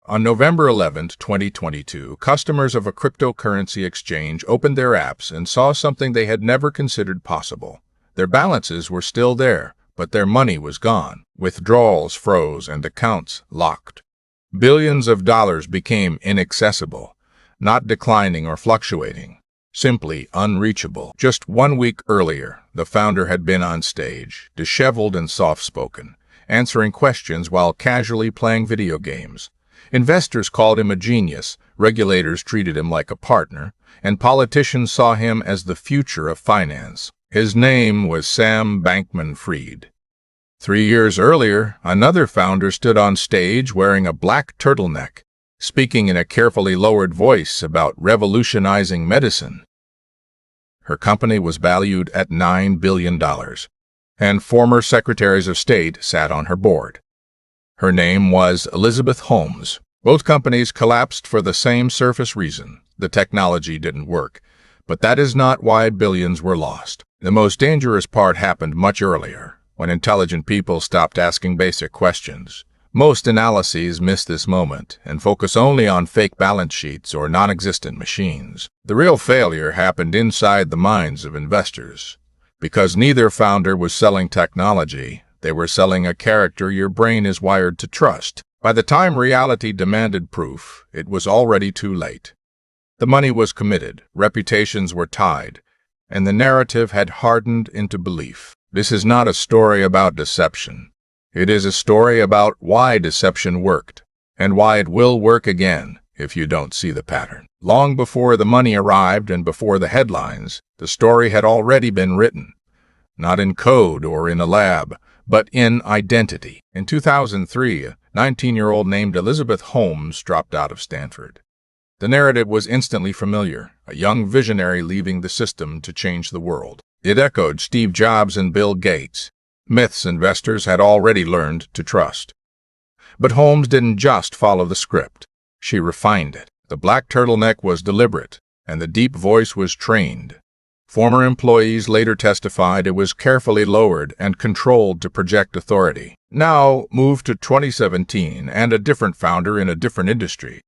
On November 11, 2022, customers of a cryptocurrency exchange opened their apps and saw something they had never considered possible. Their balances were still there, but their money was gone. Withdrawals froze and accounts locked. Billions of dollars became inaccessible, not declining or fluctuating, simply unreachable. Just 1 week earlier, the founder had been on stage, disheveled and soft-spoken, answering questions while casually playing video games. Investors called him a genius, regulators treated him like a partner, and politicians saw him as the future of finance. His name was Sam Bankman-Fried. 3 years earlier, another founder stood on stage wearing a black turtleneck, speaking in a carefully lowered voice about revolutionizing medicine. Her company was valued at $9 billion, and former secretaries of state sat on her board. Her name was Elizabeth Holmes. Both companies collapsed for the same surface reason: the technology didn't work. But that is not why billions were lost. The most dangerous part happened much earlier, when intelligent people stopped asking basic questions. Most analyses miss this moment and focus only on fake balance sheets or non-existent machines. The real failure happened inside the minds of investors. Because neither founder was selling technology, they were selling a character your brain is wired to trust. By the time reality demanded proof, it was already too late. The money was committed, reputations were tied, and the narrative had hardened into belief. This is not a story about deception. It is a story about why deception worked, and why it will work again if you don't see the pattern. Long before the money arrived and before the headlines, the story had already been written. Not in code or in a lab, but in identity. In 2003, a 19-year-old named Elizabeth Holmes dropped out of Stanford. The narrative was instantly familiar, a young visionary leaving the system to change the world. It echoed Steve Jobs and Bill Gates, myths investors had already learned to trust. But Holmes didn't just follow the script. She refined it. The black turtleneck was deliberate, and the deep voice was trained. Former employees later testified it was carefully lowered and controlled to project authority. Now, move to 2017 and a different founder in a different industry.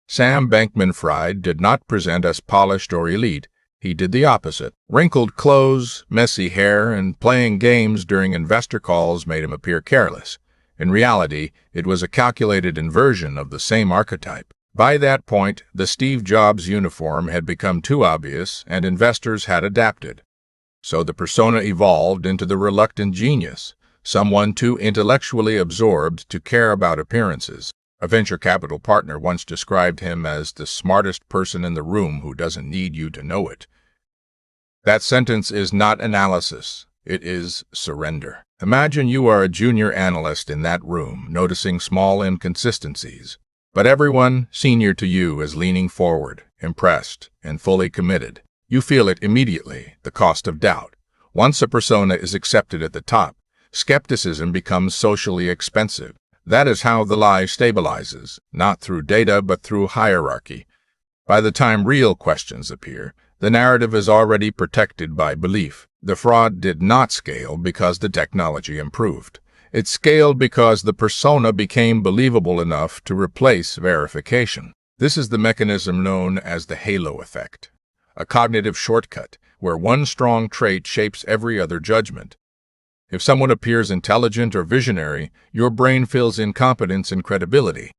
Sam Bankman-Fried did not present as polished or elite. He did the opposite. Wrinkled clothes, messy hair, and playing games during investor calls made him appear careless. In reality, it was a calculated inversion of the same archetype. By that point, the Steve Jobs uniform had become too obvious, and investors had adapted. So the persona evolved into the reluctant genius, someone too intellectually absorbed to care about appearances. A venture capital partner once described him as the smartest person in the room who doesn't need you to know it. That sentence is not analysis. It is surrender. Imagine you are a junior analyst in that room, noticing small inconsistencies. But everyone senior to you is leaning forward, impressed, and fully committed. You feel it immediately, the cost of doubt. Once a persona is accepted at the top, skepticism becomes socially expensive. That is how the lie stabilizes, not through data but through hierarchy. By the time real questions appear, the narrative is already protected by belief. The fraud did not scale because the technology improved. It scaled because the persona became believable enough to replace verification. This is the mechanism known as the halo effect, a cognitive shortcut where one strong trait shapes every other judgment. If someone appears intelligent or visionary, your brain fills in competence and credibility.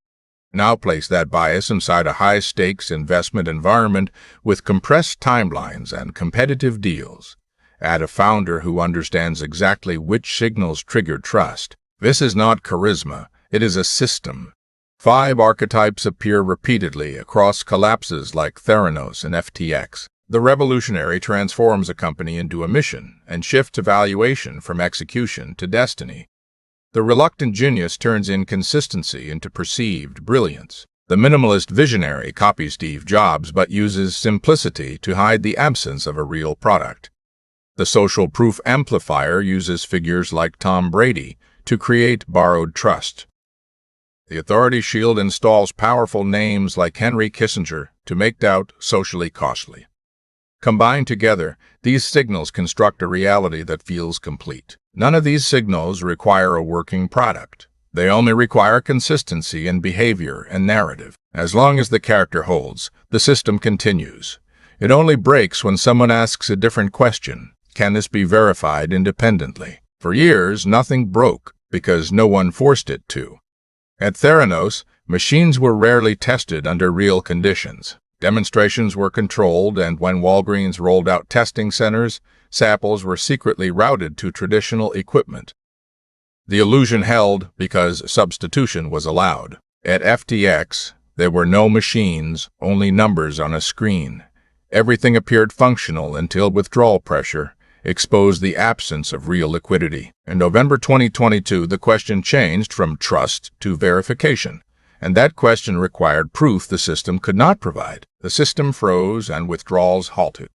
Now place that bias inside a high-stakes investment environment with compressed timelines and competitive deals. Add a founder who understands exactly which signals trigger trust. This is not charisma, it is a system. 5 archetypes appear repeatedly across collapses like Theranos and FTX. The revolutionary transforms a company into a mission and shifts evaluation from execution to destiny. The reluctant genius turns inconsistency into perceived brilliance. The minimalist visionary copies Steve Jobs but uses simplicity to hide the absence of a real product. The social proof amplifier uses figures like Tom Brady to create borrowed trust. The authority shield installs powerful names like Henry Kissinger to make doubt socially costly. Combined together, these signals construct a reality that feels complete. None of these signals require a working product. They only require consistency in behavior and narrative. As long as the character holds, the system continues. It only breaks when someone asks a different question. Can this be verified independently? For years, nothing broke because no one forced it to. At Theranos, machines were rarely tested under real conditions. Demonstrations were controlled, and when Walgreens rolled out testing centers, samples were secretly routed to traditional equipment. The illusion held because substitution was allowed. At FTX, there were no machines, only numbers on a screen. Everything appeared functional until withdrawal pressure exposed the absence of real liquidity. In November 2022, the question changed from trust to verification, and that question required proof the system could not provide. The system froze and withdrawals halted.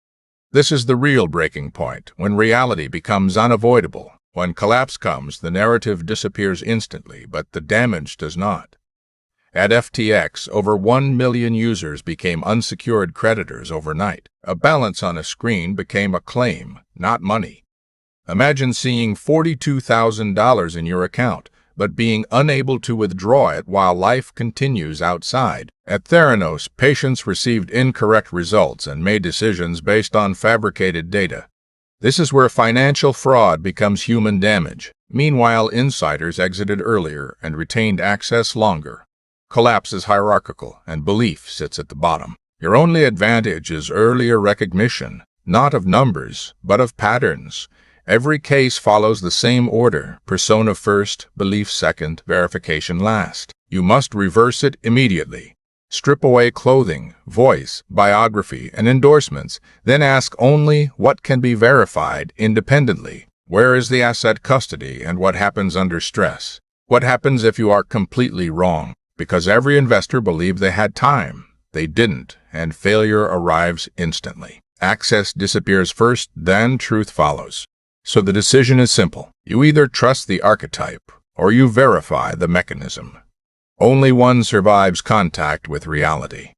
This is the real breaking point, when reality becomes unavoidable. When collapse comes, the narrative disappears instantly, but the damage does not. At FTX, over 1 million users became unsecured creditors overnight. A balance on a screen became a claim, not money. Imagine seeing $42,000 in your account, but being unable to withdraw it while life continues outside. At Theranos, patients received incorrect results and made decisions based on fabricated data. This is where financial fraud becomes human damage. Meanwhile, insiders exited earlier and retained access longer. Collapse is hierarchical, and belief sits at the bottom. Your only advantage is earlier recognition, not of numbers, but of patterns. Every case follows the same order: persona first, belief second, verification last. You must reverse it immediately. Strip away clothing, voice, biography, and endorsements, then ask only what can be verified independently. Where is the asset custody, and what happens under stress? What happens if you are completely wrong? Because every investor believed they had time. They didn't, and failure arrives instantly. Access disappears first, then truth follows. So the decision is simple. You either trust the archetype, or you verify the mechanism. Only one survives contact with reality.